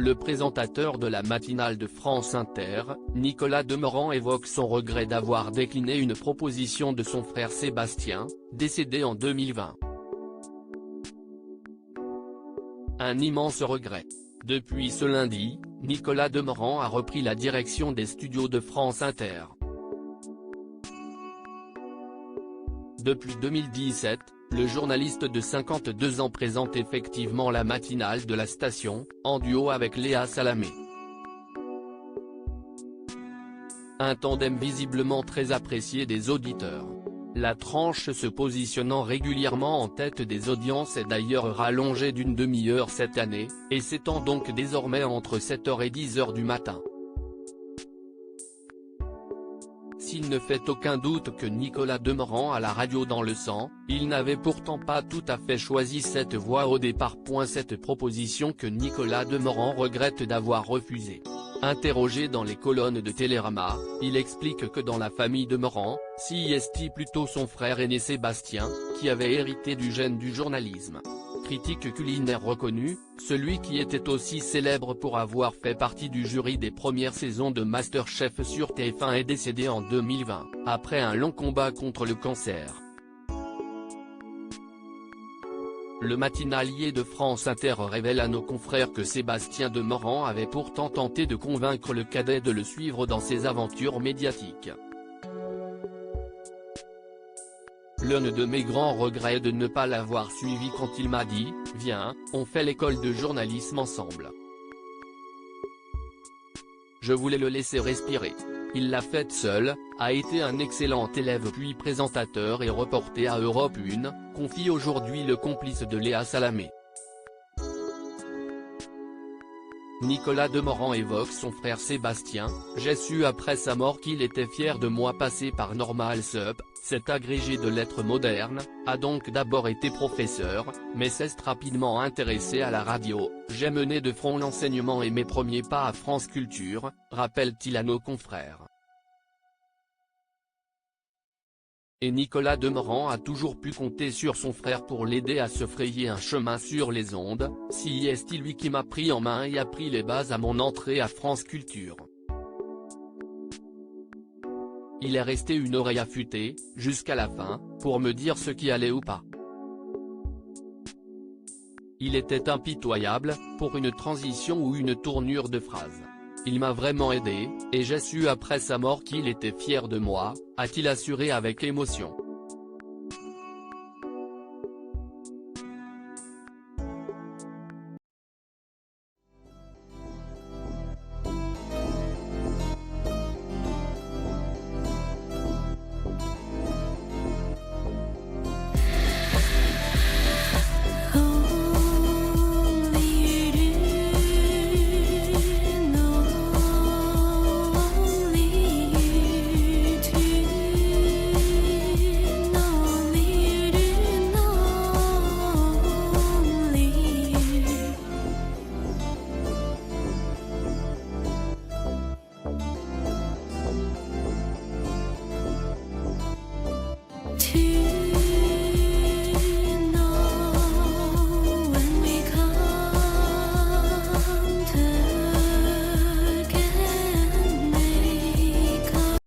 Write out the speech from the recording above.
Le présentateur de la matinale de France Inter, Nicolas Demorand évoque son regret d'avoir décliné une proposition de son frère Sébastien, décédé en 2020. Un immense regret. Depuis ce lundi, Nicolas Demorand a repris la direction des studios de France Inter. Depuis 2017, le journaliste de 52 ans présente effectivement la matinale de la station, en duo avec Léa Salamé. Un tandem visiblement très apprécié des auditeurs. La tranche se positionnant régulièrement en tête des audiences est d'ailleurs rallongée d'une demi-heure cette année, et s'étend donc désormais entre 7h et 10h du matin. S'il ne fait aucun doute que Nicolas Demorand a la radio dans le sang, il n'avait pourtant pas tout à fait choisi cette voie au départ. Cette proposition que Nicolas Demorand regrette d'avoir refusée. Interrogé dans les colonnes de Télérama, il explique que dans la famille Demorand, c'est plutôt son frère aîné Sébastien, qui avait hérité du gène du journalisme. Critique culinaire reconnu, celui qui était aussi célèbre pour avoir fait partie du jury des premières saisons de MasterChef sur TF1 est décédé en 2020, après un long combat contre le cancer. Le matinalier de France Inter révèle à nos confrères que Sébastien Demorand avait pourtant tenté de convaincre le cadet de le suivre dans ses aventures médiatiques. L'un de mes grands regrets est de ne pas l'avoir suivi quand il m'a dit « Viens, on fait l'école de journalisme ensemble ». Je voulais le laisser respirer. Il l'a faite seul, a été un excellent élève puis présentateur et reporté à Europe 1, confie aujourd'hui le complice de Léa Salamé. Nicolas Demorand évoque son frère Sébastien. « J'ai su après sa mort qu'il était fier de moi. Passé par Normal Sup, cet agrégé de lettres modernes, a donc d'abord été professeur, mais s'est rapidement intéressé à la radio. J'ai mené de front l'enseignement et mes premiers pas à France Culture », rappelle-t-il à nos confrères. Et Nicolas Demorand a toujours pu compter sur son frère pour l'aider à se frayer un chemin sur les ondes. C'est lui qui m'a pris en main et a pris les bases à mon entrée à France Culture. Il est resté une oreille affûtée, jusqu'à la fin, pour me dire ce qui allait ou pas. Il était impitoyable, pour une transition ou une tournure de phrase. Il m'a vraiment aidé, et j'ai su après sa mort qu'il était fier de moi, a-t-il assuré avec émotion.